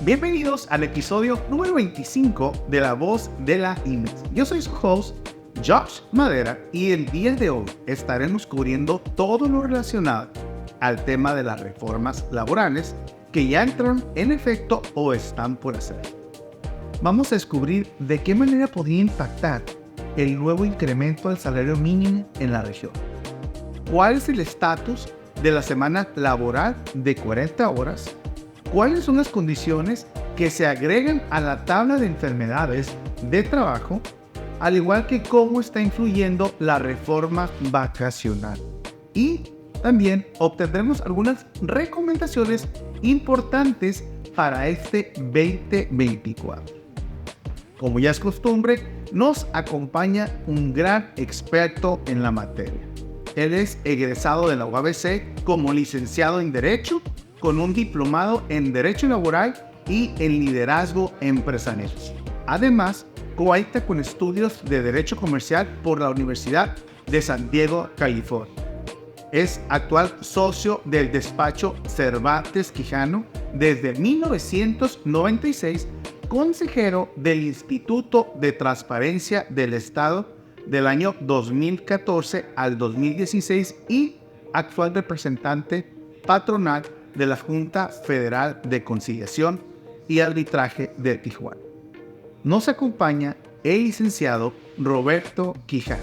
Bienvenidos al episodio número 25 de La Voz de la IMEX. Yo soy su host, Josh Madera, y el día de hoy estaremos cubriendo todo lo relacionado al tema de las reformas laborales que ya entraron en efecto o están por hacer. Vamos a descubrir de qué manera podría impactar el nuevo incremento del salario mínimo en la región. ¿Cuál es el estatus de la semana laboral de 40 horas? ¿Cuáles son las condiciones que se agregan a la tabla de enfermedades de trabajo? Al igual que cómo está influyendo la reforma vacacional. Y también obtendremos algunas recomendaciones importantes para este 2024. Como ya es costumbre, nos acompaña un gran experto en la materia. Él es egresado de la UABC como licenciado en Derecho, con un diplomado en Derecho Laboral y en Liderazgo Empresarial. Además, cuenta con estudios de Derecho Comercial por la Universidad de San Diego, California. Es actual socio del despacho Cervantes Quijano desde 1996, consejero del Instituto de Transparencia del Estado del año 2014 al 2016 y actual representante patronal de la Junta Federal de Conciliación y Arbitraje de Tijuana. Nos acompaña el licenciado Roberto Quijano.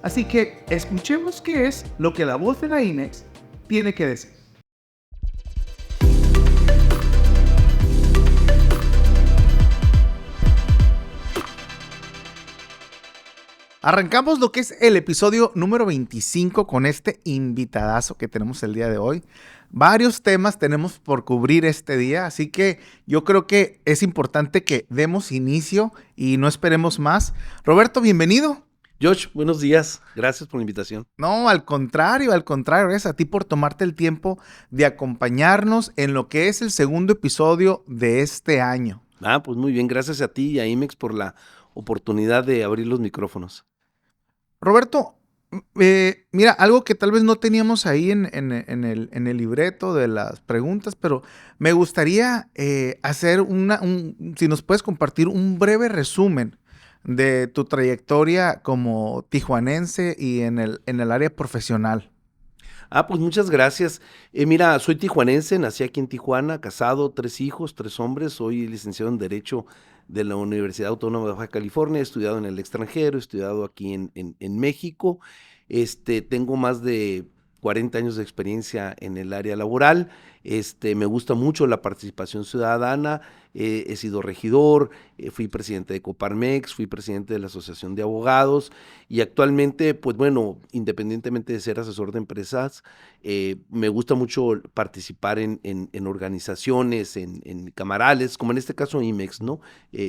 Así que escuchemos qué es lo que la voz de la IMEX tiene que decir. Arrancamos lo que es el episodio número 25 con este invitadazo que tenemos el día de hoy. Varios temas tenemos por cubrir este día, así que yo creo que es importante que demos inicio y no esperemos más. Roberto, bienvenido. Josh, buenos días. Gracias por la invitación. No, al contrario, gracias a ti por tomarte el tiempo de acompañarnos en lo que es el segundo episodio de este año. Pues muy bien. Gracias a ti y a IMEX por la oportunidad de abrir los micrófonos. Roberto, mira, algo que tal vez no teníamos ahí en el libreto de las preguntas, pero me gustaría hacer si nos puedes compartir un breve resumen de tu trayectoria como tijuanense y en el área profesional. Pues muchas gracias. Mira, soy tijuanense, nací aquí en Tijuana, casado, 3 hijos, 3 hombres, soy licenciado en Derecho de la Universidad Autónoma de Baja California, he estudiado en el extranjero, he estudiado aquí en México, tengo más de 40 años de experiencia en el área laboral, me gusta mucho la participación ciudadana, he sido regidor, fui presidente de Coparmex, fui presidente de la Asociación de Abogados y actualmente, pues bueno, independientemente de ser asesor de empresas, me gusta mucho participar en organizaciones, en camarales, como en este caso IMEX, ¿no?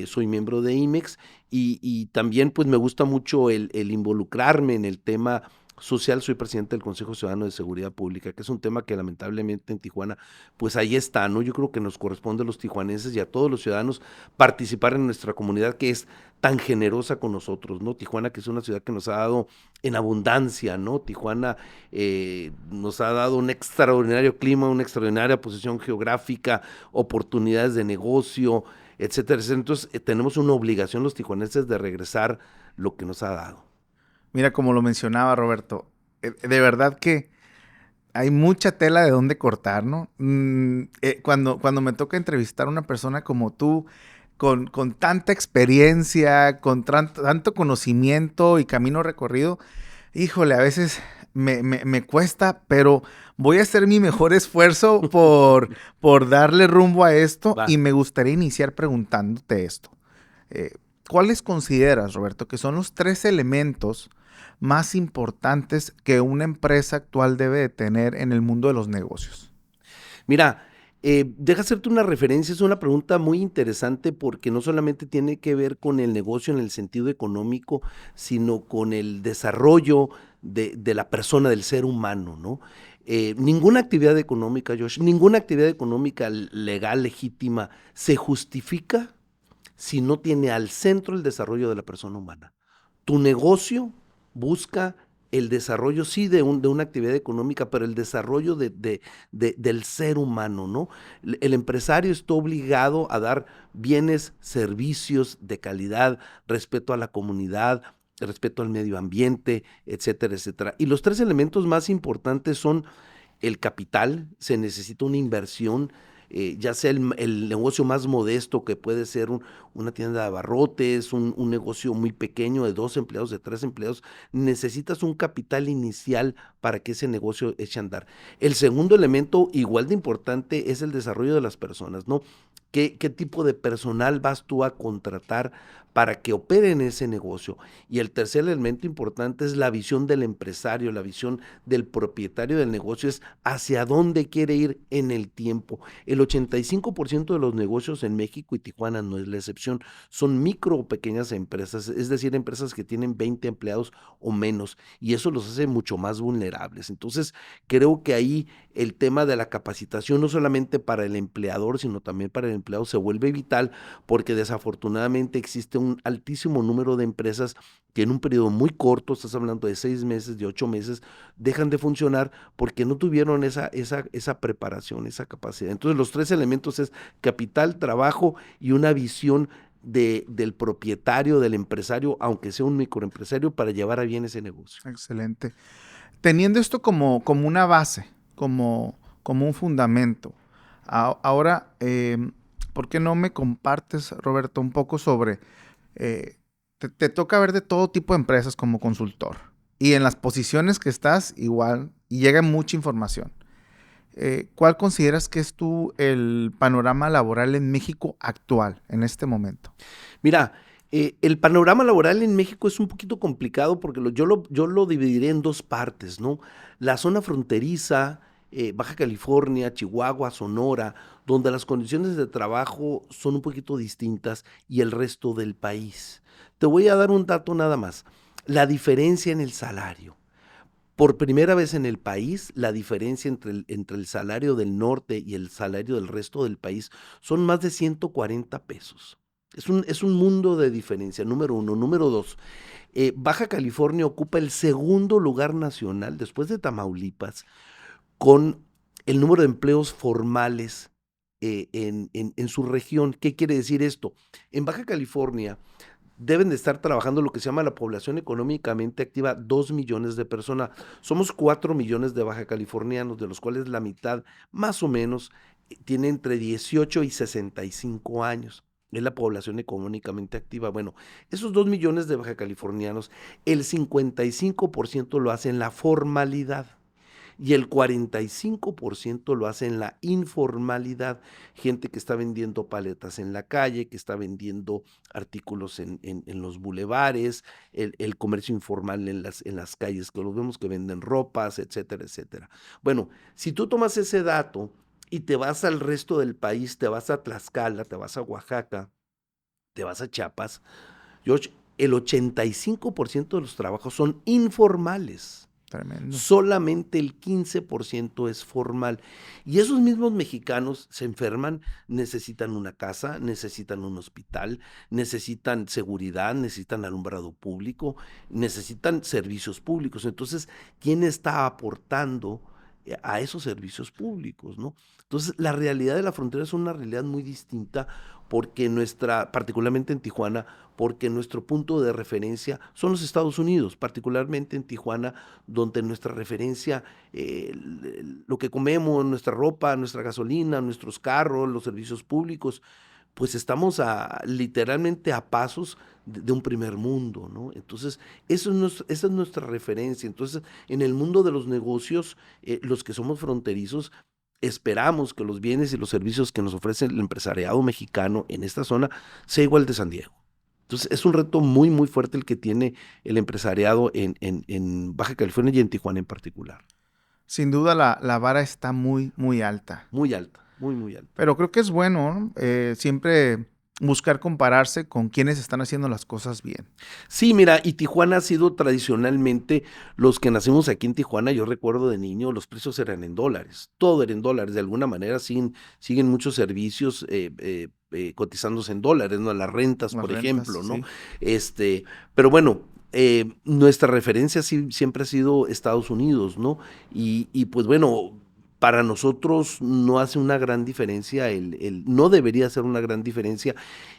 Soy miembro de IMEX y también pues me gusta mucho el involucrarme en el tema social. Soy presidente del Consejo Ciudadano de Seguridad Pública, que es un tema que lamentablemente en Tijuana, pues ahí está, ¿no? Yo creo que nos corresponde a los tijuanenses y a todos los ciudadanos participar en nuestra comunidad que es tan generosa con nosotros, ¿no? Tijuana, que es una ciudad que nos ha dado en abundancia, ¿no? Tijuana nos ha dado un extraordinario clima, una extraordinaria posición geográfica, oportunidades de negocio, etcétera, etcétera. Entonces, tenemos una obligación los tijuanenses de regresar lo que nos ha dado. Mira, como lo mencionaba Roberto, de verdad que hay mucha tela de dónde cortar, ¿no? Cuando me toca entrevistar a una persona como tú, con tanta experiencia, con tanto conocimiento y camino recorrido, híjole, a veces me cuesta, pero voy a hacer mi mejor esfuerzo por darle rumbo a esto. Va. Y me gustaría iniciar preguntándote esto. ¿Cuáles consideras, Roberto, que son los 3 elementos más importantes que una empresa actual debe de tener en el mundo de los negocios? Mira, deja hacerte una referencia, es una pregunta muy interesante porque no solamente tiene que ver con el negocio en el sentido económico, sino con el desarrollo de la persona, del ser humano, ¿no? Ninguna actividad económica, Josh, ninguna actividad económica legal, legítima, se justifica si no tiene al centro el desarrollo de la persona humana. Tu negocio busca el desarrollo sí de una actividad económica, pero el desarrollo del ser humano, ¿no? El empresario está obligado a dar bienes, servicios de calidad, respeto a la comunidad, respeto al medio ambiente, etcétera, etcétera. Y los tres elementos más importantes son el capital, se necesita una inversión, ya sea el negocio más modesto que puede ser una tienda de abarrotes, un negocio muy pequeño de 2 empleados, de 3 empleados, necesitas un capital inicial para que ese negocio eche a andar. El segundo elemento, igual de importante, es el desarrollo de las personas, ¿no? ¿Qué tipo de personal vas tú a contratar para que opere en ese negocio? Y el tercer elemento importante es la visión del empresario, la visión del propietario del negocio, es hacia dónde quiere ir en el tiempo. El 85% de los negocios en México y Tijuana no es la excepción, son micro o pequeñas empresas, es decir, empresas que tienen 20 empleados o menos, y eso los hace mucho más vulnerables. Entonces, creo que ahí el tema de la capacitación, no solamente para el empleador, sino también para el empleado, se vuelve vital, porque desafortunadamente existe un altísimo número de empresas que en un periodo muy corto, estás hablando de 6 meses, de 8 meses, dejan de funcionar porque no tuvieron esa preparación, esa capacidad. Entonces los tres elementos es capital, trabajo y una visión del propietario, del empresario, aunque sea un microempresario, para llevar a bien ese negocio. Excelente. Teniendo esto como una base, como un fundamento, ahora, ¿por qué no me compartes, Roberto, un poco sobre, te toca ver de todo tipo de empresas como consultor, y en las posiciones que estás igual, y llega mucha información? ¿Cuál consideras que es el panorama laboral en México actual, en este momento? Mira, el panorama laboral en México es un poquito complicado porque yo lo dividiré en dos partes, ¿no? La zona fronteriza, Baja California, Chihuahua, Sonora, donde las condiciones de trabajo son un poquito distintas, y el resto del país. Te voy a dar un dato nada más. La diferencia en el salario. Por primera vez en el país, la diferencia entre el salario del norte y el salario del resto del país son más de 140 pesos. Es un mundo de diferencia, número uno. Número dos, Baja California ocupa el segundo lugar nacional, después de Tamaulipas, con el número de empleos formales en su región. ¿Qué quiere decir esto? En Baja California deben de estar trabajando lo que se llama la población económicamente activa, 2 millones de personas. Somos 4 millones de baja californianos, de los cuales la mitad, más o menos, tiene entre 18 y 65 años. Es la población económicamente activa. Bueno, esos 2 millones de baja californianos, el 55% lo hace en la formalidad, y el 45% lo hace en la informalidad, gente que está vendiendo paletas en la calle, que está vendiendo artículos en los bulevares, el comercio informal en las calles, que los vemos que venden ropas, etcétera, etcétera. Bueno, si tú tomas ese dato y te vas al resto del país, te vas a Tlaxcala, te vas a Oaxaca, te vas a Chiapas, George, el 85% de los trabajos son informales. Tremendo. Solamente el 15% es formal. Y esos mismos mexicanos se enferman, necesitan una casa, necesitan un hospital, necesitan seguridad, necesitan alumbrado público, necesitan servicios públicos. Entonces, ¿quién está aportando a esos servicios públicos, no? Entonces, la realidad de la frontera es una realidad muy distinta, porque particularmente en Tijuana, porque nuestro punto de referencia son los Estados Unidos, particularmente en Tijuana, donde nuestra referencia, lo que comemos, nuestra ropa, nuestra gasolina, nuestros carros, los servicios públicos, pues estamos literalmente a pasos de un primer mundo, ¿no? Entonces, esa es nuestra referencia. Entonces, en el mundo de los negocios, los que somos fronterizos, esperamos que los bienes y los servicios que nos ofrece el empresariado mexicano en esta zona sea igual de San Diego. Entonces, es un reto muy, muy fuerte el que tiene el empresariado en Baja California y en Tijuana en particular. Sin duda la vara está muy, muy alta. Muy alta, muy, muy alta. Pero creo que es bueno, ¿no? Siempre buscar compararse con quienes están haciendo las cosas bien. Sí, mira, y Tijuana ha sido tradicionalmente, los que nacimos aquí en Tijuana, yo recuerdo de niño, los precios eran en dólares, todo era en dólares, de alguna manera siguen muchos servicios cotizándose en dólares, ¿no? Las rentas, por ejemplo, ¿no? Sí. Pero bueno, nuestra referencia siempre ha sido Estados Unidos, ¿no? Y pues bueno, para nosotros no hace una gran diferencia, no debería hacer una gran diferencia,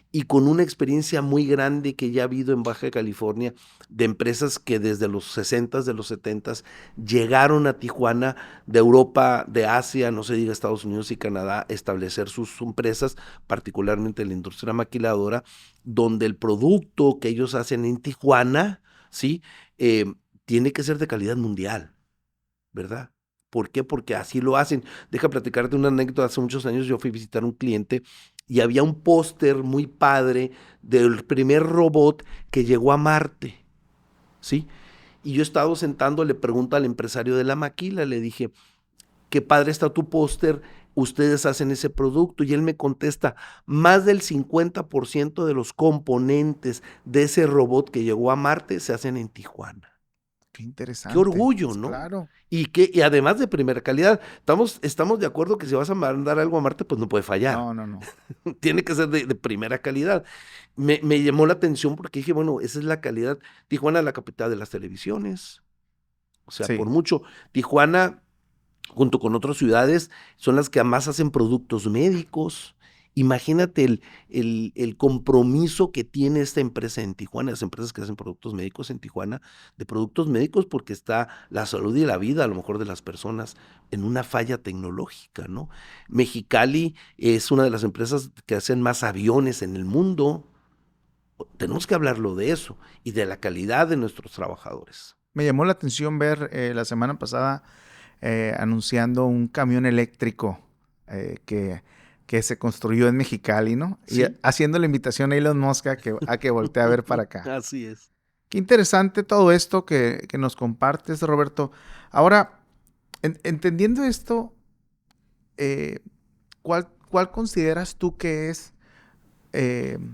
y con una experiencia muy grande que ya ha habido en Baja California de empresas que desde los 60s, de los 70s, llegaron a Tijuana de Europa, de Asia, no se diga Estados Unidos y Canadá, establecer sus empresas, particularmente en la industria maquiladora, donde el producto que ellos hacen en Tijuana, ¿sí? Eh, tiene que ser de calidad mundial, ¿verdad? ¿Por qué? Porque así lo hacen. Deja platicarte una anécdota. Hace muchos años yo fui a visitar un cliente y había un póster muy padre del primer robot que llegó a Marte, ¿sí? Y yo estaba sentando, le pregunto al empresario de la maquila, le dije, qué padre está tu póster, ustedes hacen ese producto. Y él me contesta, más del 50% de los componentes de ese robot que llegó a Marte se hacen en Tijuana. Qué Qué interesante. orgullo, ¿no? Claro. Y además de primera calidad, estamos de acuerdo que si vas a mandar algo a Marte, pues no puede fallar. No. Tiene que ser de primera calidad. Me llamó la atención porque dije, bueno, esa es la calidad. Tijuana es la capital de las televisiones. O sea, Sí. por mucho. Tijuana, junto con otras ciudades, son las que más hacen productos médicos. Imagínate el compromiso que tiene esta empresa en Tijuana, las empresas que hacen productos médicos en Tijuana, de productos médicos porque está la salud y la vida a lo mejor de las personas en una falla tecnológica, ¿no? Mexicali es una de las empresas que hacen más aviones en el mundo. Tenemos que hablarlo de eso y de la calidad de nuestros trabajadores. Me llamó la atención ver la semana pasada anunciando un camión eléctrico que se construyó en Mexicali, ¿no? Sí. Y haciendo la invitación a Elon Musk a que voltee a ver para acá. Así es. Qué interesante todo esto que nos compartes, Roberto. Ahora, entendiendo esto, ¿cuál consideras tú que es el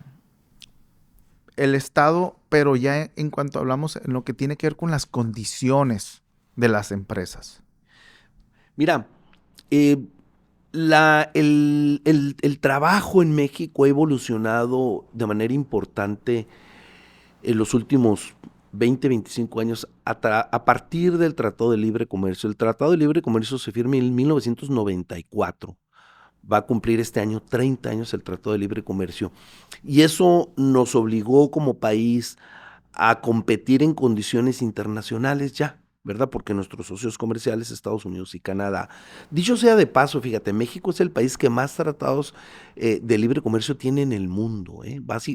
Estado, pero ya en cuanto hablamos en lo que tiene que ver con las condiciones de las empresas? Mira, el trabajo en México ha evolucionado de manera importante en los últimos 20, 25 años a partir del Tratado de Libre Comercio. El Tratado de Libre Comercio se firma en 1994. Va a cumplir este año 30 años el Tratado de Libre Comercio. Y eso nos obligó como país a competir en condiciones internacionales ya, ¿verdad? Porque nuestros socios comerciales, Estados Unidos y Canadá. Dicho sea de paso, fíjate, México es el país que más tratados de libre comercio tiene en el mundo.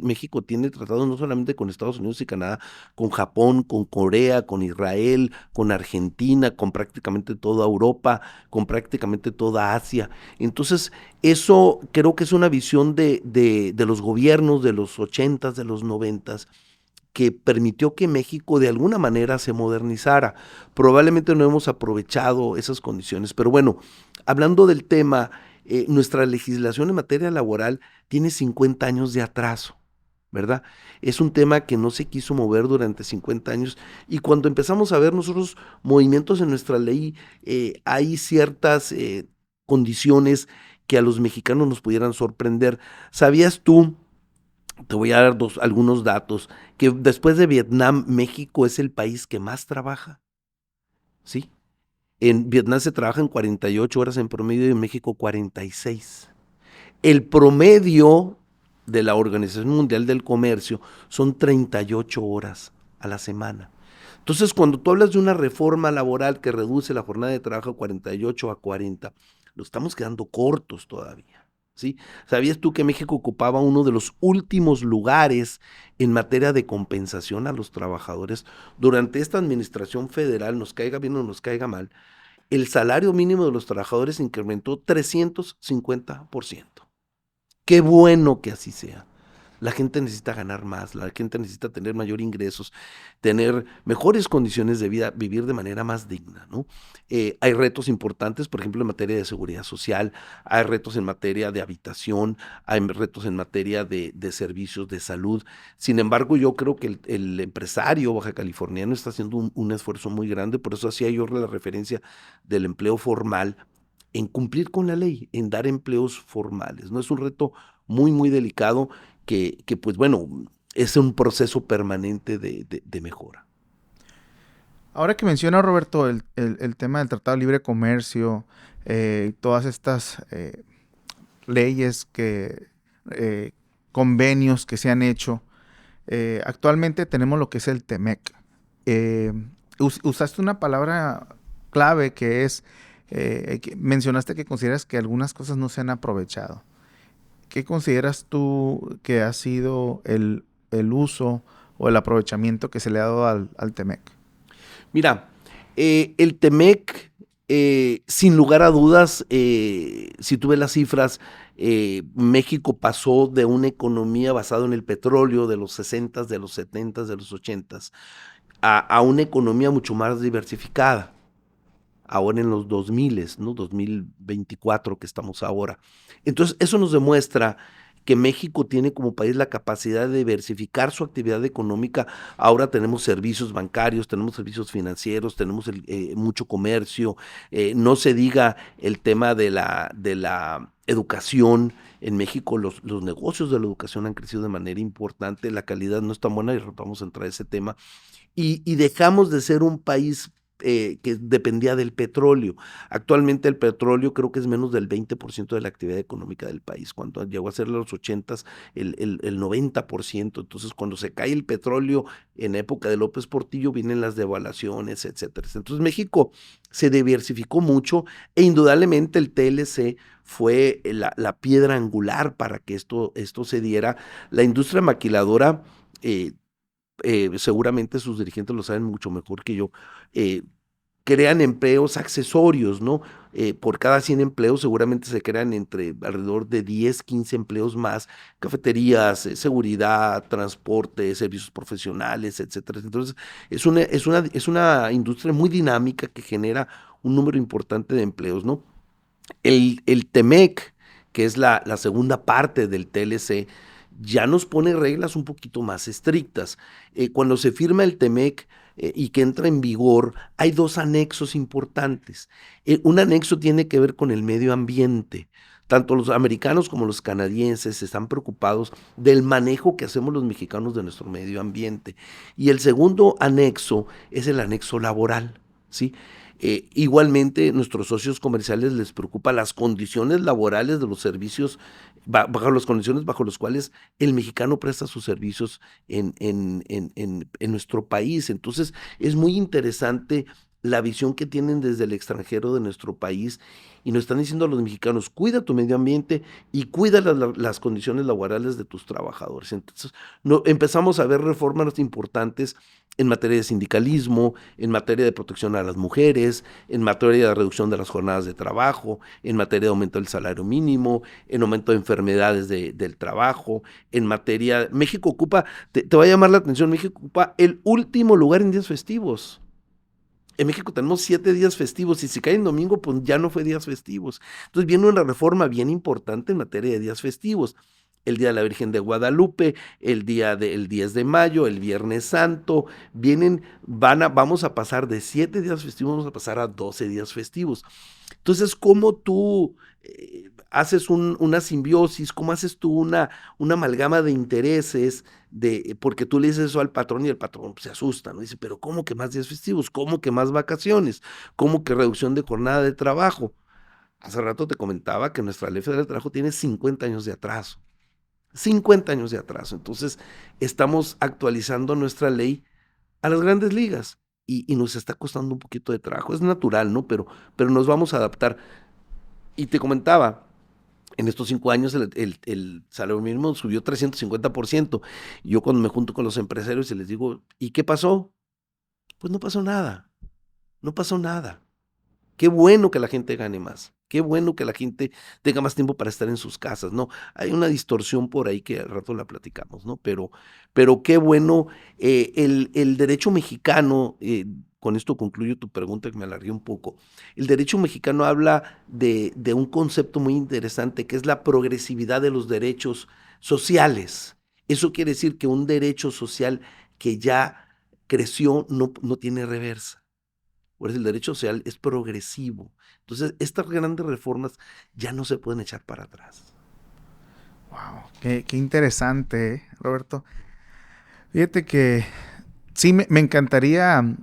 México tiene tratados no solamente con Estados Unidos y Canadá, con Japón, con Corea, con Israel, con Argentina, con prácticamente toda Europa, con prácticamente toda Asia. Entonces, eso creo que es una visión de los gobiernos de los 80s, de los 90s, que permitió que México de alguna manera se modernizara. Probablemente no hemos aprovechado esas condiciones, pero bueno, hablando del tema, nuestra legislación en materia laboral tiene 50 años de atraso, ¿verdad? Es un tema que no se quiso mover durante 50 años y cuando empezamos a ver nosotros movimientos en nuestra ley, hay ciertas condiciones que a los mexicanos nos pudieran sorprender. ¿Sabías tú? Te voy a dar algunos datos, que después de Vietnam, México es el país que más trabaja, ¿sí? En Vietnam se trabaja en 48 horas en promedio y en México 46. El promedio de la Organización Mundial del Comercio son 38 horas a la semana. Entonces, cuando tú hablas de una reforma laboral que reduce la jornada de trabajo de 48 a 40, lo estamos quedando cortos todavía. ¿Sí? ¿Sabías tú que México ocupaba uno de los últimos lugares en materia de compensación a los trabajadores? Durante esta administración federal, nos caiga bien o nos caiga mal, el salario mínimo de los trabajadores incrementó 350%. Qué bueno que así sea. La gente necesita ganar más, la gente necesita tener mayor ingresos, tener mejores condiciones de vida, vivir de manera más digna, ¿no? Hay retos importantes, por ejemplo, en materia de seguridad social, hay retos en materia de habitación, hay retos en materia de servicios de salud. Sin embargo, yo creo que el empresario baja californiano está haciendo un esfuerzo muy grande, por eso hacía yo la referencia del empleo formal, en cumplir con la ley, en dar empleos formales, ¿no? Es un reto muy, muy delicado que pues bueno, es un proceso permanente de mejora. Ahora que menciona, Roberto, el tema del Tratado de Libre Comercio, todas estas leyes, convenios que se han hecho, actualmente tenemos lo que es el TEMEC. Usaste una palabra clave que es, mencionaste que consideras que algunas cosas no se han aprovechado. ¿Qué consideras tú que ha sido el uso o el aprovechamiento que se le ha dado al TEMEC? Mira, el TEMEC, sin lugar a dudas, si tú ves las cifras, México pasó de una economía basada en el petróleo de los 60s, de los 70s, de los 80s, a una economía mucho más diversificada. Ahora en los 2000, ¿no? 2024 que estamos ahora. Entonces, eso nos demuestra que México tiene como país la capacidad de diversificar su actividad económica. Ahora tenemos servicios bancarios, tenemos servicios financieros, tenemos mucho comercio, no se diga el tema de la educación. En México los negocios de la educación han crecido de manera importante, la calidad no es tan buena y vamos a entrar a ese tema. Y dejamos de ser un país que dependía del petróleo. Actualmente el petróleo creo que es menos del 20% de la actividad económica del país. Cuando llegó a ser los 80s, el 90%. Entonces, cuando se cae el petróleo en época de López Portillo, vienen las devaluaciones, etcétera. Entonces, México se diversificó mucho e indudablemente el TLC fue la piedra angular para que esto se diera. La industria maquiladora, seguramente sus dirigentes lo saben mucho mejor que yo, crean empleos accesorios, ¿no? Por cada 100 empleos seguramente se crean entre alrededor de 10, 15 empleos más, cafeterías, seguridad, transporte, servicios profesionales, etcétera. Entonces, es una industria muy dinámica que genera un número importante de empleos, ¿no? El TEMEC, que es la segunda parte del TLC, ya nos pone reglas un poquito más estrictas. Cuando se firma el TEMEC y que entra en vigor, hay dos anexos importantes. Un anexo tiene que ver con el medio ambiente. Tanto los americanos como los canadienses están preocupados del manejo que hacemos los mexicanos de nuestro medio ambiente. Y el segundo anexo es el anexo laboral, ¿sí? Igualmente, nuestros socios comerciales les preocupa las condiciones laborales de los servicios, bajo las condiciones bajo las cuales el mexicano presta sus servicios en nuestro país. Entonces, es muy interesante la visión que tienen desde el extranjero de nuestro país y nos están diciendo a los mexicanos, cuida tu medio ambiente y cuida las condiciones laborales de tus trabajadores. Entonces, empezamos a ver reformas importantes en materia de sindicalismo, en materia de protección a las mujeres, en materia de reducción de las jornadas de trabajo, en materia de aumento del salario mínimo, en aumento de enfermedades del trabajo, en materia... México ocupa, te va a llamar la atención, México ocupa el último lugar en días festivos. En México tenemos 7 días festivos y si cae en domingo, pues ya no fue días festivos. Entonces viene una reforma bien importante en materia de días festivos. El Día de la Virgen de Guadalupe, el 10 de mayo, el Viernes Santo, vamos a pasar de 7 días festivos, vamos a pasar a 12 días festivos. Entonces, ¿cómo tú haces una simbiosis? ¿Cómo haces tú una amalgama de intereses? Porque tú le dices eso al patrón y el patrón se asusta, ¿no? Dice, pero ¿cómo que más días festivos? ¿Cómo que más vacaciones? ¿Cómo que reducción de jornada de trabajo? Hace rato te comentaba que nuestra ley federal de trabajo tiene 50 años de atraso. 50 años de atraso. Entonces, estamos actualizando nuestra ley a las grandes ligas y nos está costando un poquito de trabajo. Es natural, ¿no? Pero nos vamos a adaptar. Y te comentaba, en estos 5 años el salario mínimo subió 350%. Y yo cuando me junto con los empresarios y les digo, ¿y qué pasó? Pues no pasó nada. No pasó nada. Qué bueno que la gente gane más. Qué bueno que la gente tenga más tiempo para estar en sus casas, ¿no? Hay una distorsión por ahí que al rato la platicamos, ¿no? Pero qué bueno, el derecho mexicano, con esto concluyo tu pregunta que me alargué un poco, el derecho mexicano habla de un concepto muy interesante que es la progresividad de los derechos sociales. Eso quiere decir que un derecho social que ya creció no tiene reversa. Por eso el derecho social es progresivo. Entonces, estas grandes reformas ya no se pueden echar para atrás. Wow, qué interesante, Roberto. Fíjate que sí, me encantaría,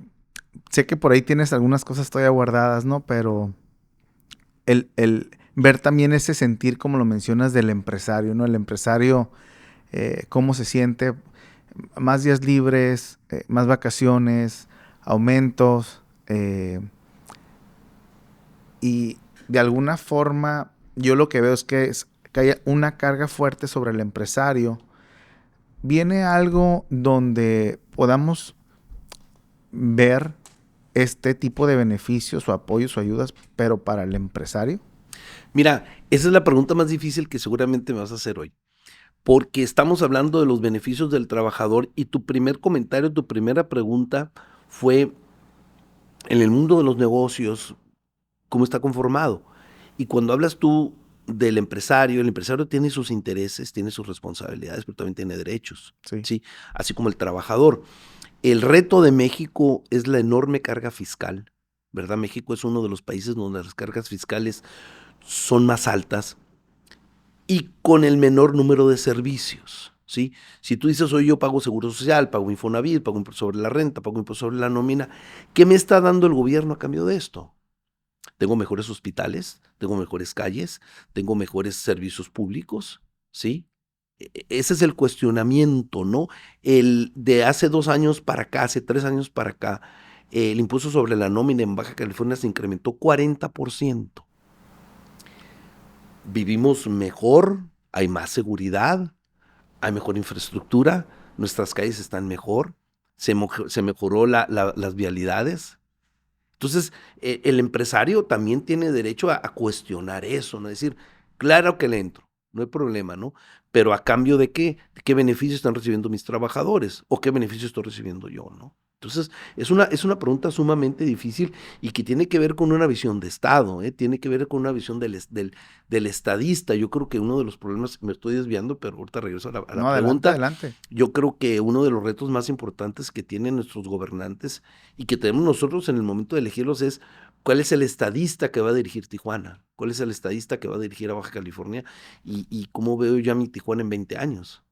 sé que por ahí tienes algunas cosas todavía guardadas, ¿no? Pero el ver también ese sentir, como lo mencionas, del empresario, ¿no? El empresario, cómo se siente, más días libres, más vacaciones, aumentos, y de alguna forma yo lo que veo es que hay una carga fuerte sobre el empresario. ¿Viene algo donde podamos ver este tipo de beneficios o apoyos o ayudas, pero para el empresario? Mira, esa es la pregunta más difícil que seguramente me vas a hacer hoy, porque estamos hablando de los beneficios del trabajador y tu primer comentario, tu primera pregunta fue, en el mundo de los negocios, ¿cómo está conformado? Y cuando hablas tú del empresario, el empresario tiene sus intereses, tiene sus responsabilidades, pero también tiene derechos, Sí. ¿sí? Así como el trabajador. El reto de México es la enorme carga fiscal, ¿verdad? México es uno de los países donde las cargas fiscales son más altas y con el menor número de servicios, ¿sí? Si tú dices, oye, yo pago seguro social, pago Infonavit, pago impuesto sobre la renta, pago impuesto sobre la nómina, ¿qué me está dando el gobierno a cambio de esto? Tengo mejores hospitales, tengo mejores calles, tengo mejores servicios públicos, ¿sí? Ese es el cuestionamiento, ¿no? El de hace 2 años para acá, hace 3 años para acá, el impuesto sobre la nómina en Baja California se incrementó 40%. Vivimos mejor, hay más seguridad, hay mejor infraestructura, nuestras calles están mejor, se mejoró las vialidades. Entonces, el empresario también tiene derecho a cuestionar eso, ¿no? Decir, claro que le entro, no hay problema, ¿no? Pero ¿a cambio de qué? ¿De qué beneficios están recibiendo mis trabajadores? ¿O qué beneficios estoy recibiendo yo, no? Entonces, es una pregunta sumamente difícil y que tiene que ver con una visión de Estado, ¿eh? Tiene que ver con una visión del estadista. Yo creo que uno de los problemas, me estoy desviando, pero ahorita regreso a la No, pregunta. adelante. Yo creo que uno de los retos más importantes que tienen nuestros gobernantes y que tenemos nosotros en el momento de elegirlos es cuál es el estadista que va a dirigir Tijuana, cuál es el estadista que va a dirigir a Baja California y cómo veo yo a mi Tijuana en 20 años,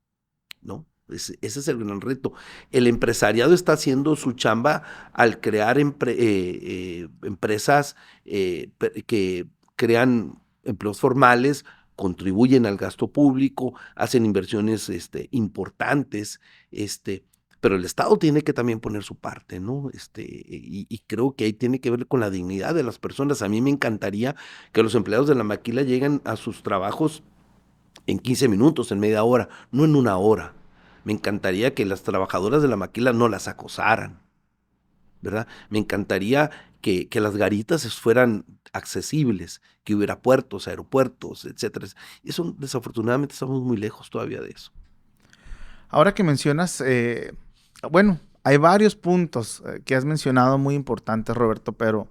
¿no? Ese es el gran reto. El empresariado está haciendo su chamba al crear empresas que crean empleos formales, contribuyen al gasto público, hacen inversiones importantes, pero el Estado tiene que también poner su parte, ¿no? Y creo que ahí tiene que ver con la dignidad de las personas. A mí me encantaría que los empleados de la maquila lleguen a sus trabajos en 15 minutos, en media hora, no en 1 hora. Me encantaría que las trabajadoras de la maquila no las acosaran, ¿verdad? Me encantaría que las garitas fueran accesibles, que hubiera puertos, aeropuertos, etcétera. Eso, desafortunadamente, estamos muy lejos todavía de eso. Ahora que mencionas, bueno, hay varios puntos que has mencionado muy importantes, Roberto, pero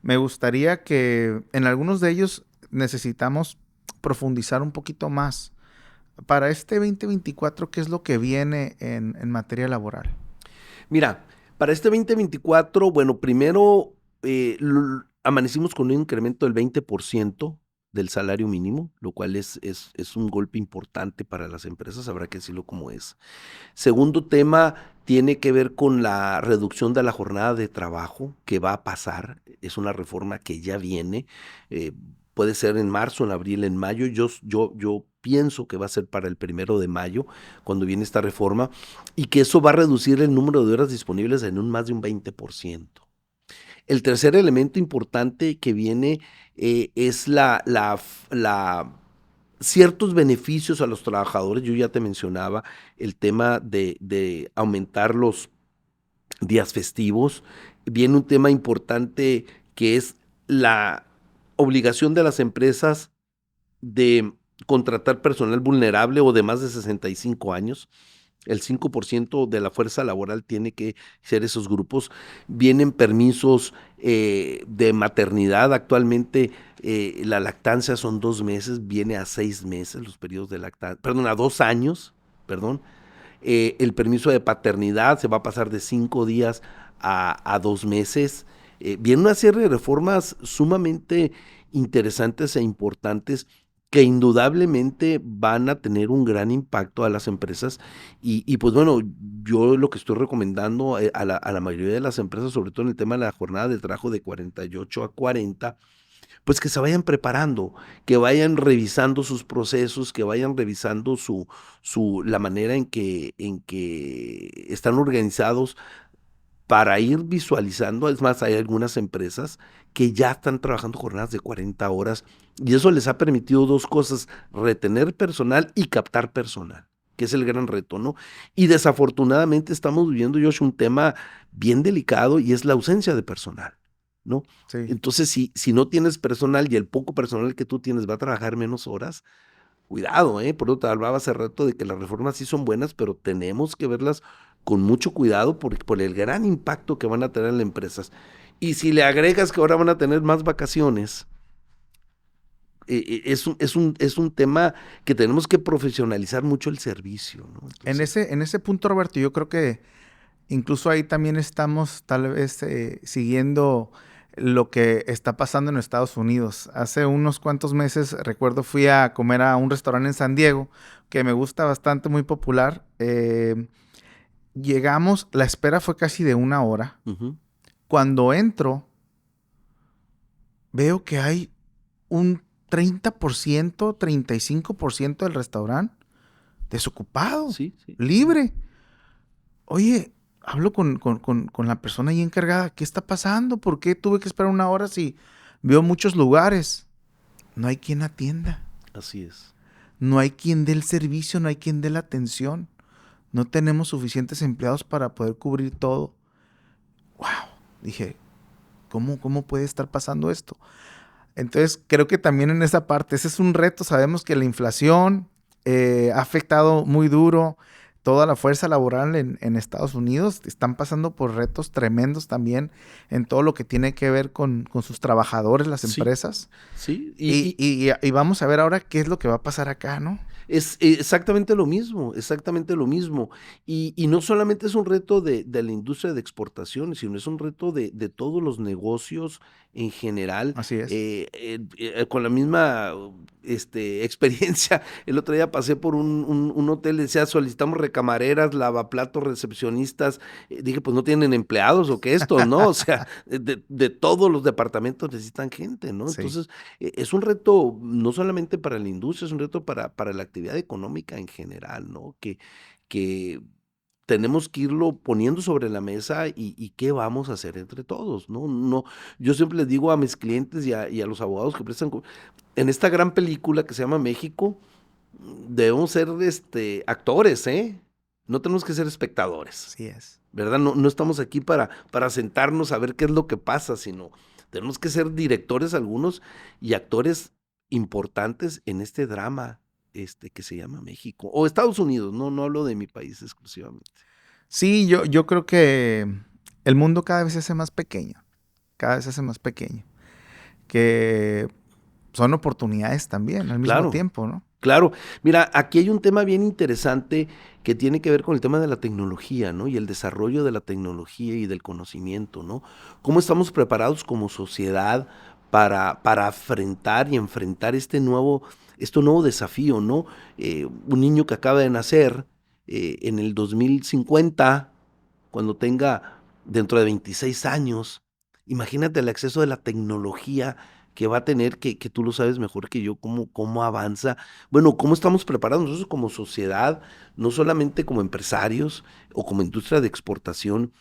me gustaría que en algunos de ellos necesitamos profundizar un poquito más. Para este 2024, ¿qué es lo que viene en materia laboral? Mira, para este 2024, bueno, primero amanecimos con un incremento del 20% del salario mínimo, lo cual es un golpe importante para las empresas, habrá que decirlo como es. Segundo tema tiene que ver con la reducción de la jornada de trabajo que va a pasar. Es una reforma que ya viene. Puede ser en marzo, en abril, en mayo. Yo pienso que va a ser para el 1 de mayo, cuando viene esta reforma, y que eso va a reducir el número de horas disponibles en más de un 20%. El tercer elemento importante que viene es ciertos beneficios a los trabajadores. Yo ya te mencionaba el tema de aumentar los días festivos. Viene un tema importante que es la obligación de las empresas de contratar personal vulnerable o de más de 65 años. El 5% de la fuerza laboral tiene que ser esos grupos. Vienen permisos de maternidad. Actualmente la lactancia son 2 meses, viene a 6 meses los periodos de lactancia, perdón, a 2 años, perdón. El permiso de paternidad se va a pasar de 5 días a 2 meses. Viene una serie de reformas sumamente interesantes e importantes que indudablemente van a tener un gran impacto a las empresas y pues bueno, yo lo que estoy recomendando a la mayoría de las empresas, sobre todo en el tema de la jornada de trabajo de 48 a 40, pues que se vayan preparando, que vayan revisando sus procesos, que vayan revisando la manera en que están organizados para ir visualizando. Es más, hay algunas empresas que ya están trabajando jornadas de 40 horas y eso les ha permitido dos cosas: retener personal y captar personal, que es el gran reto, ¿no? Y desafortunadamente estamos viviendo, Josh, un tema bien delicado y es la ausencia de personal, ¿no? Sí. Entonces, si no tienes personal y el poco personal que tú tienes va a trabajar menos horas, cuidado, ¿eh? Por eso te hablaba hace rato de que las reformas sí son buenas, pero tenemos que verlas con mucho cuidado por el gran impacto que van a tener en las empresas. Y si le agregas que ahora van a tener más vacaciones, es un tema que tenemos que profesionalizar mucho el servicio, ¿no? Entonces, En ese punto, Roberto, yo creo que incluso ahí también estamos tal vez siguiendo lo que está pasando en Estados Unidos. Hace unos cuantos meses, recuerdo, fui a comer a un restaurante en San Diego que me gusta bastante, muy popular. Llegamos, la espera fue casi de 1 hora. Cuando entro, veo que hay un 30%, 35% del restaurante desocupado, sí. libre. Oye, hablo con la persona ahí encargada. ¿Qué está pasando? ¿Por qué tuve que esperar 1 hora si veo muchos lugares? No hay quien atienda. Así es. No hay quien dé el servicio, no hay quien dé la atención. No tenemos suficientes empleados para poder cubrir todo. ¡Wow! Dije, ¿cómo puede estar pasando esto? Entonces, creo que también en esa parte, ese es un reto. Sabemos que la inflación ha afectado muy duro toda la fuerza laboral en Estados Unidos. Están pasando por retos tremendos también en todo lo que tiene que ver con sus trabajadores, las empresas. Sí. Y vamos a ver ahora qué es lo que va a pasar acá, ¿no? Es exactamente lo mismo, exactamente lo mismo. Y no solamente es un reto de la industria de exportación, sino es un reto de todos los negocios en general. Así es. Con la misma experiencia, el otro día pasé por un hotel, decía, solicitamos recamareras, lavaplatos, recepcionistas. Dije, pues no tienen empleados o qué esto, ¿no? O sea, de todos los departamentos necesitan gente, ¿no? Sí. Entonces, es un reto no solamente para la industria, es un reto para la actividad económica en general, ¿no? Que tenemos que irlo poniendo sobre la mesa y qué vamos a hacer entre todos, ¿no? No, yo siempre les digo a mis clientes y a los abogados que prestan, en esta gran película que se llama México, debemos ser actores, ¿eh? No tenemos que ser espectadores. Así es. ¿Verdad? No estamos aquí para sentarnos a ver qué es lo que pasa, sino tenemos que ser directores algunos y actores importantes en este drama que se llama México. O Estados Unidos, no hablo de mi país exclusivamente. Sí, yo creo que el mundo cada vez se hace más pequeño. Cada vez se hace más pequeño. Que son oportunidades también al mismo tiempo, ¿no? Claro. Mira, aquí hay un tema bien interesante que tiene que ver con el tema de la tecnología, ¿no? Y el desarrollo de la tecnología y del conocimiento, ¿no? ¿Cómo estamos preparados como sociedad para afrontar y enfrentar este nuevo desafío, ¿no? Un niño que acaba de nacer en el 2050, cuando tenga dentro de 26 años, imagínate el acceso de la tecnología que va a tener, que tú lo sabes mejor que yo, cómo avanza. Bueno, cómo estamos preparados nosotros como sociedad, no solamente como empresarios o como industria de exportación,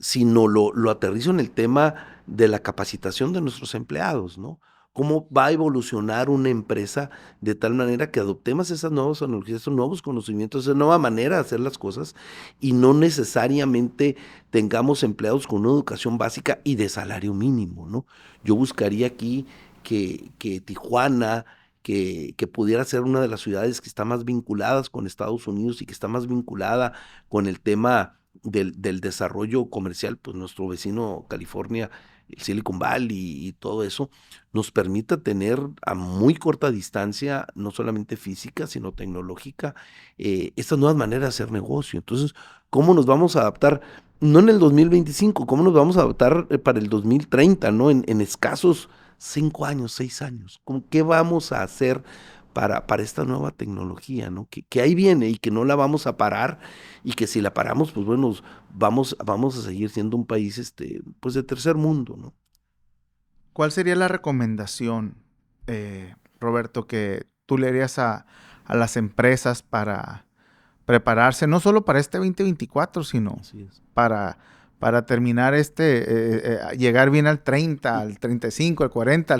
sino lo aterrizo en el tema de la capacitación de nuestros empleados, ¿no? ¿Cómo va a evolucionar una empresa de tal manera que adoptemos esas nuevas tecnologías, esos nuevos conocimientos, esa nueva manera de hacer las cosas y no necesariamente tengamos empleados con una educación básica y de salario mínimo, ¿no? Yo buscaría aquí que Tijuana, que pudiera ser una de las ciudades que está más vinculadas con Estados Unidos y que está más vinculada con el tema del desarrollo comercial, pues nuestro vecino California, el Silicon Valley y todo eso, nos permita tener a muy corta distancia, no solamente física, sino tecnológica, estas nuevas maneras de hacer negocio. Entonces, ¿cómo nos vamos a adaptar? No en el 2025, ¿cómo nos vamos a adaptar para el 2030, ¿no? En escasos 5 años, 6 años. ¿Qué vamos a hacer para esta nueva tecnología, ¿no? Que ahí viene y que no la vamos a parar y que si la paramos, pues bueno, vamos a seguir siendo un país, pues de tercer mundo, ¿no? ¿Cuál sería la recomendación, Roberto, que tú le harías a las empresas para prepararse, no solo para este 2024, sino Así es. para terminar llegar bien al 30, al 35, al 40,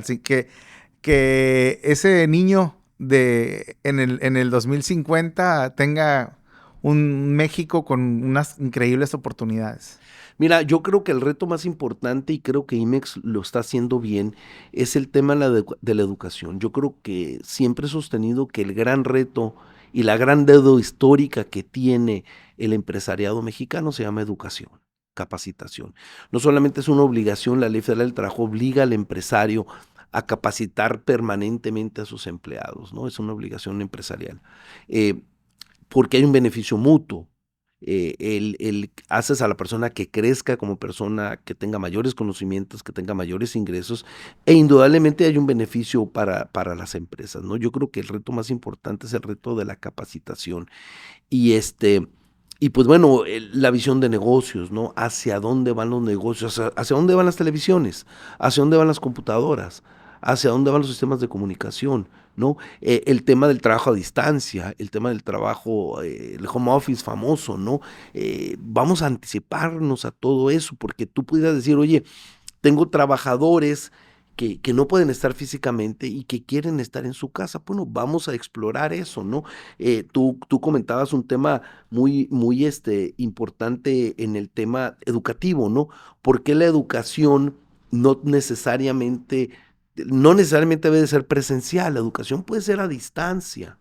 que ese niño en el 2050 tenga un México con unas increíbles oportunidades? Mira, yo creo que el reto más importante, y creo que IMEX lo está haciendo bien, es el tema de la educación. Yo creo que siempre he sostenido que el gran reto y la gran deuda histórica que tiene el empresariado mexicano se llama educación, capacitación. No solamente es una obligación, la Ley Federal del Trabajo obliga al empresario a capacitar permanentemente a sus empleados, ¿no? Es una obligación empresarial, eh, porque hay un beneficio mutuo. Haces a la persona que crezca como persona, que tenga mayores conocimientos, que tenga mayores ingresos, e indudablemente hay un beneficio para las empresas, ¿no? Yo creo que el reto más importante es el reto de la capacitación. Y pues bueno, la visión de negocios, ¿no? ¿Hacia dónde van los negocios? ¿Hacia dónde van las televisiones? ¿Hacia dónde van las computadoras? ¿Hacia dónde van los sistemas de comunicación? ¿No? El tema del trabajo a distancia, el tema del trabajo, el home office famoso, ¿no? Vamos a anticiparnos a todo eso, porque tú pudieras decir, oye, tengo trabajadores que no pueden estar físicamente y que quieren estar en su casa. Bueno, vamos a explorar eso, ¿no? Tú comentabas un tema muy importante en el tema educativo, ¿no? ¿Por qué la educación no necesariamente, no necesariamente debe de ser presencial? La educación puede ser a distancia,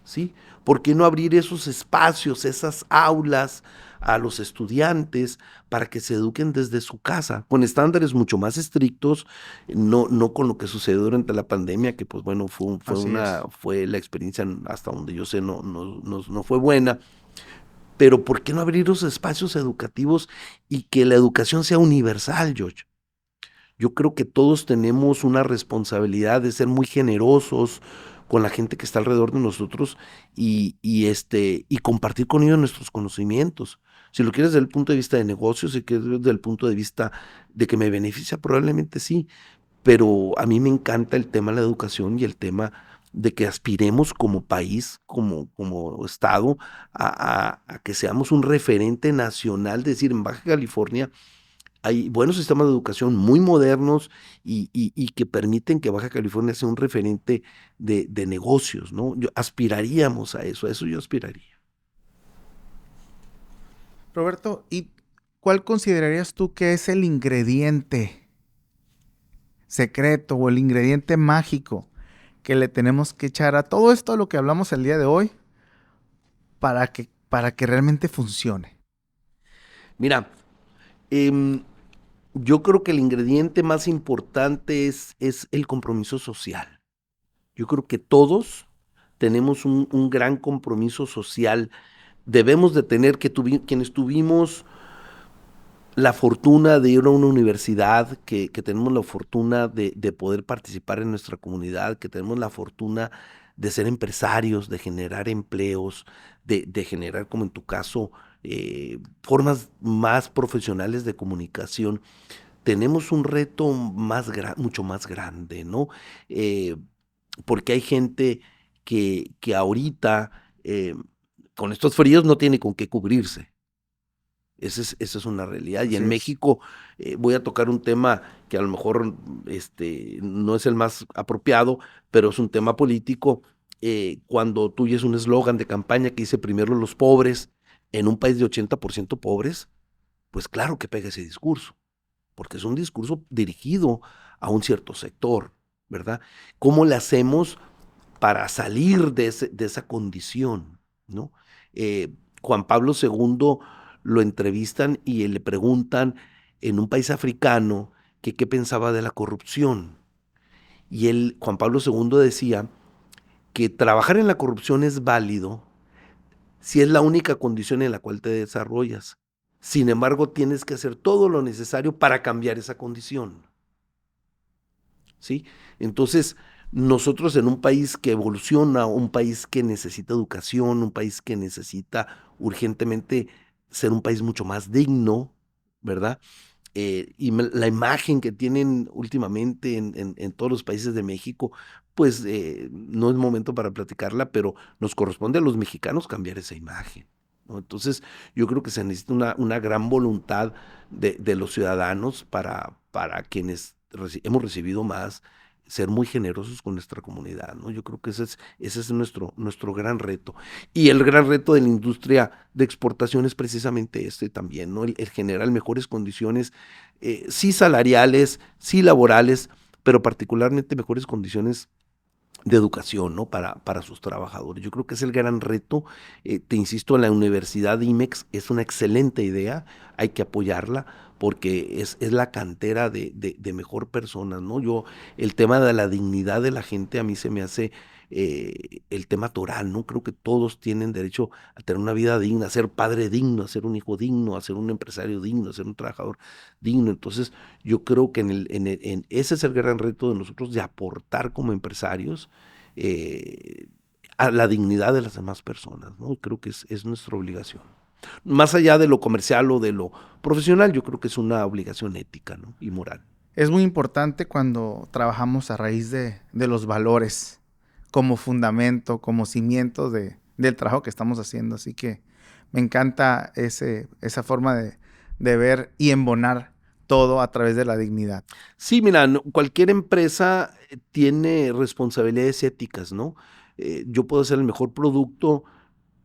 ¿sí? ¿Por qué no abrir esos espacios, esas aulas a los estudiantes para que se eduquen desde su casa, con estándares mucho más estrictos, no con lo que sucedió durante la pandemia, que pues bueno, fue la experiencia hasta donde yo sé no fue buena, pero ¿por qué no abrir los espacios educativos y que la educación sea universal, George? Yo creo que todos tenemos una responsabilidad de ser muy generosos con la gente que está alrededor de nosotros y compartir con ellos nuestros conocimientos. Si lo quieres desde el punto de vista de negocios, si quieres desde el punto de vista de que me beneficia, probablemente sí, pero a mí me encanta el tema de la educación y el tema de que aspiremos como país, como Estado, a que seamos un referente nacional, es decir, en Baja California hay buenos sistemas de educación muy modernos y que permiten que Baja California sea un referente de negocios, ¿no? Aspiraríamos a eso yo aspiraría. Roberto, ¿y cuál considerarías tú que es el ingrediente secreto o el ingrediente mágico que le tenemos que echar a todo esto, a lo que hablamos el día de hoy, para que realmente funcione? Mira, yo creo que el ingrediente más importante es el compromiso social. Yo creo que todos tenemos un gran compromiso social. Debemos de tener quienes tuvimos la fortuna de ir a una universidad, que tenemos la fortuna de poder participar en nuestra comunidad, que tenemos la fortuna de ser empresarios, de generar empleos, de generar, como en tu caso, formas más profesionales de comunicación. Tenemos un reto mucho más grande, ¿no? Eh, Porque hay gente que ahorita, con estos fríos, no tiene con qué cubrirse. Esa es una realidad. Y Así en es. México voy a tocar un tema que a lo mejor no es el más apropiado, pero es un tema político. Cuando tú oyes un eslogan de campaña que dice primero los pobres, en un país de 80% pobres, pues claro que pega ese discurso, porque es un discurso dirigido a un cierto sector, ¿verdad? ¿Cómo le hacemos para salir de esa condición, ¿no? Juan Pablo II lo entrevistan y le preguntan en un país africano que qué pensaba de la corrupción. Y Juan Pablo II decía que trabajar en la corrupción es válido si es la única condición en la cual te desarrollas. Sin embargo, tienes que hacer todo lo necesario para cambiar esa condición. ¿Sí? Entonces, nosotros en un país que evoluciona, un país que necesita educación, un país que necesita urgentemente ser un país mucho más digno, ¿verdad? La imagen que tienen últimamente en todos los países de México, pues no es momento para platicarla, pero nos corresponde a los mexicanos cambiar esa imagen, ¿no? Entonces, yo creo que se necesita una gran voluntad de los ciudadanos para quienes hemos recibido más, ser muy generosos con nuestra comunidad, ¿no? Yo creo que ese es nuestro gran reto. Y el gran reto de la industria de exportación es precisamente este también, ¿no? El generar mejores condiciones, sí salariales, sí laborales, pero particularmente mejores condiciones de educación, ¿no? Para sus trabajadores. Yo creo que es el gran reto. Te insisto, la Universidad de IMEX es una excelente idea, hay que apoyarla porque es la cantera de mejor personas, ¿no? El tema de la dignidad de la gente a mí se me hace el tema toral, ¿no? Creo que todos tienen derecho a tener una vida digna, a ser padre digno, a ser un hijo digno, a ser un empresario digno, a ser un trabajador digno. Entonces, yo creo que ese es el gran reto de nosotros, de aportar como empresarios a la dignidad de las demás personas, ¿no? Creo que es nuestra obligación. Más allá de lo comercial o de lo profesional, yo creo que es una obligación ética, ¿no? Y moral. Es muy importante cuando trabajamos a raíz de los valores como fundamento, como cimiento del trabajo que estamos haciendo. Así que me encanta esa forma de ver y embonar todo a través de la dignidad. Sí, mira, cualquier empresa tiene responsabilidades éticas, ¿no? Yo puedo hacer el mejor producto,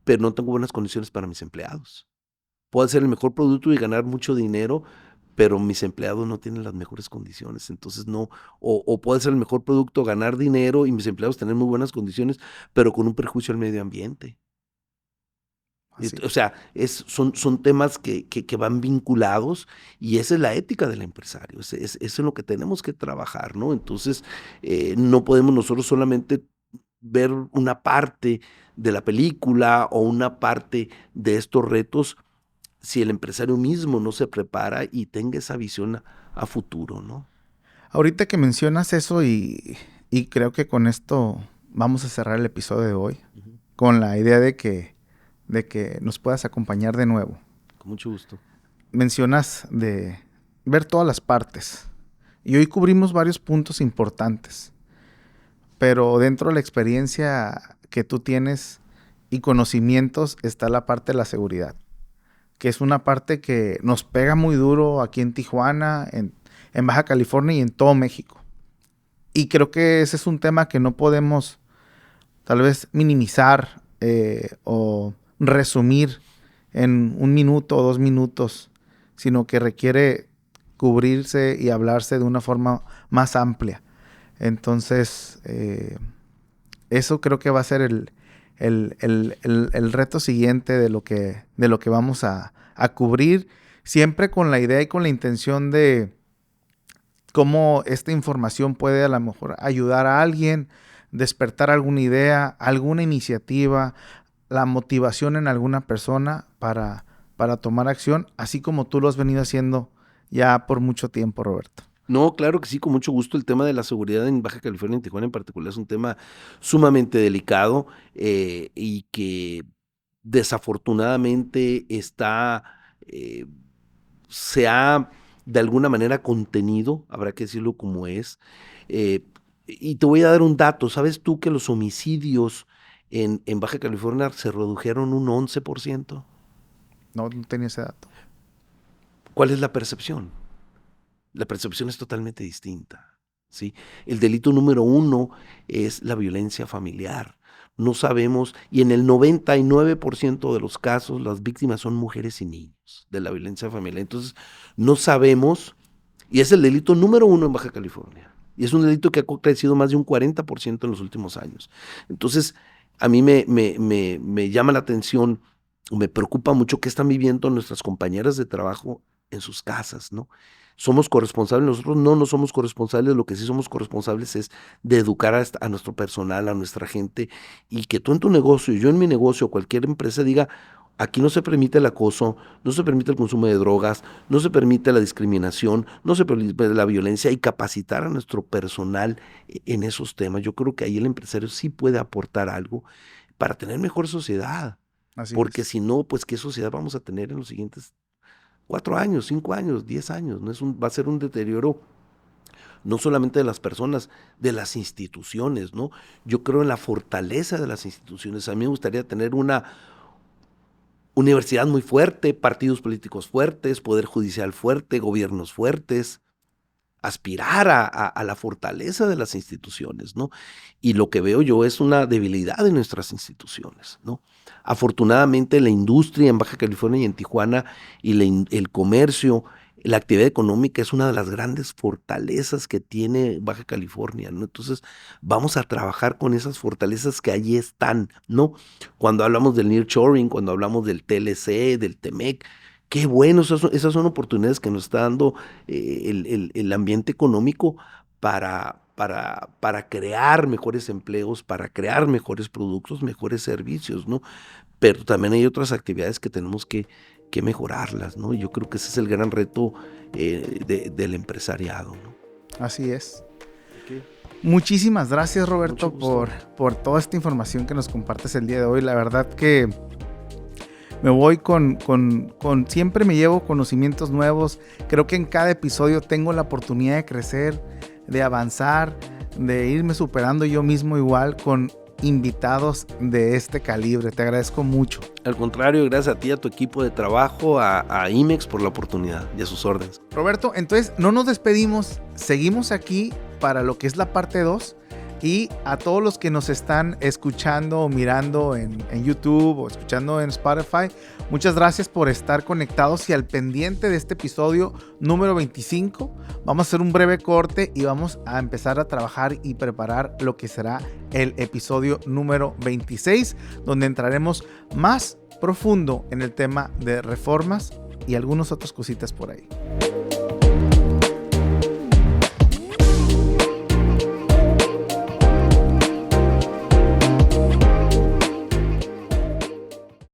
pero no tengo buenas condiciones para mis empleados. Puedo hacer el mejor producto y ganar mucho dinero, pero mis empleados no tienen las mejores condiciones. Entonces no, o puedo hacer el mejor producto, ganar dinero y mis empleados tener muy buenas condiciones, pero con un perjuicio al medio ambiente. Así. O sea, son temas que van vinculados y esa es la ética del empresario, eso es en lo que tenemos que trabajar, ¿no? Entonces, no podemos nosotros solamente ver una parte de la película o una parte de estos retos si el empresario mismo no se prepara y tenga esa visión a futuro, ¿no? Ahorita que mencionas eso y creo que con esto vamos a cerrar el episodio de hoy, con la idea de que nos puedas acompañar de nuevo. Con mucho gusto. Mencionas de ver todas las partes. Y hoy cubrimos varios puntos importantes. Pero dentro de la experiencia que tú tienes y conocimientos está la parte de la seguridad, que es una parte que nos pega muy duro aquí en Tijuana, en Baja California y en todo México. Y creo que ese es un tema que no podemos tal vez minimizar o resumir en 1 minuto o 2 minutos, sino que requiere cubrirse y hablarse de una forma más amplia. Entonces, eso creo que va a ser el reto siguiente de lo que vamos a cubrir, siempre con la idea y con la intención de cómo esta información puede a lo mejor ayudar a alguien, despertar alguna idea, alguna iniciativa, la motivación en alguna persona para tomar acción, así como tú lo has venido haciendo ya por mucho tiempo, Roberto. No, claro que sí, con mucho gusto. El tema de la seguridad en Baja California, en Tijuana en particular, es un tema sumamente delicado y que desafortunadamente se ha de alguna manera contenido, habrá que decirlo como es. Y te voy a dar un dato. ¿Sabes tú que los homicidios en Baja California se redujeron un 11%? No tenía ese dato. ¿Cuál es la percepción? La percepción es totalmente distinta, ¿sí? El delito número 1 es la violencia familiar. No sabemos, y en el 99% de los casos las víctimas son mujeres y niños de la violencia familiar. Entonces, no sabemos, y es el delito número 1 en Baja California. Y es un delito que ha crecido más de un 40% en los últimos años. Entonces, a mí me llama la atención, me preocupa mucho qué están viviendo nuestras compañeras de trabajo en sus casas, ¿no? Somos corresponsables, nosotros no somos corresponsables, lo que sí somos corresponsables es de educar a nuestro personal, a nuestra gente, y que tú en tu negocio, yo en mi negocio, cualquier empresa diga, Aquí no se permite el acoso, no se permite el consumo de drogas, no se permite la discriminación, no se permite la violencia, y capacitar a nuestro personal en esos temas. Yo creo que ahí el empresario sí puede aportar algo para tener mejor sociedad. Así Porque es. si no, pues ¿qué sociedad vamos a tener en los siguientes 4 años, 5 años, 10 años? ¿No? Va a ser un deterioro no solamente de las personas, de las instituciones, ¿no? Yo creo en la fortaleza de las instituciones. A mí me gustaría tener una universidad muy fuerte, partidos políticos fuertes, poder judicial fuerte, gobiernos fuertes, aspirar a la fortaleza de las instituciones, ¿no? Y lo que veo yo es una debilidad de nuestras instituciones, ¿no? Afortunadamente la industria en Baja California y en Tijuana y el comercio, la actividad económica es una de las grandes fortalezas que tiene Baja California, ¿no? Entonces vamos a trabajar con esas fortalezas que allí están, ¿no? Cuando hablamos del nearshoring, cuando hablamos del TLC, del TEMEC, qué bueno, esas son oportunidades que nos está dando el ambiente económico para crear mejores empleos, para crear mejores productos, mejores servicios, ¿no? Pero también hay otras actividades que tenemos que mejorarlas, ¿no? Y yo creo que ese es el gran reto del empresariado, ¿no? Así es. Okay. Muchísimas gracias, Roberto, Mucho gusto. por toda esta información que nos compartes el día de hoy. La verdad que me voy siempre me llevo conocimientos nuevos. Creo que en cada episodio tengo la oportunidad de crecer, de avanzar, de irme superando yo mismo igual con invitados de este calibre. Te agradezco mucho. Al contrario, gracias a ti, a tu equipo de trabajo, a IMEX por la oportunidad y a sus órdenes. Roberto, entonces no nos despedimos, seguimos aquí para lo que es la parte 2. Y a todos los que nos están escuchando o mirando en YouTube o escuchando en Spotify, muchas gracias por estar conectados y al pendiente de este episodio número 25. Vamos a hacer un breve corte y vamos a empezar a trabajar y preparar lo que será el episodio número 26, donde entraremos más profundo en el tema de reformas y algunas otras cositas por ahí.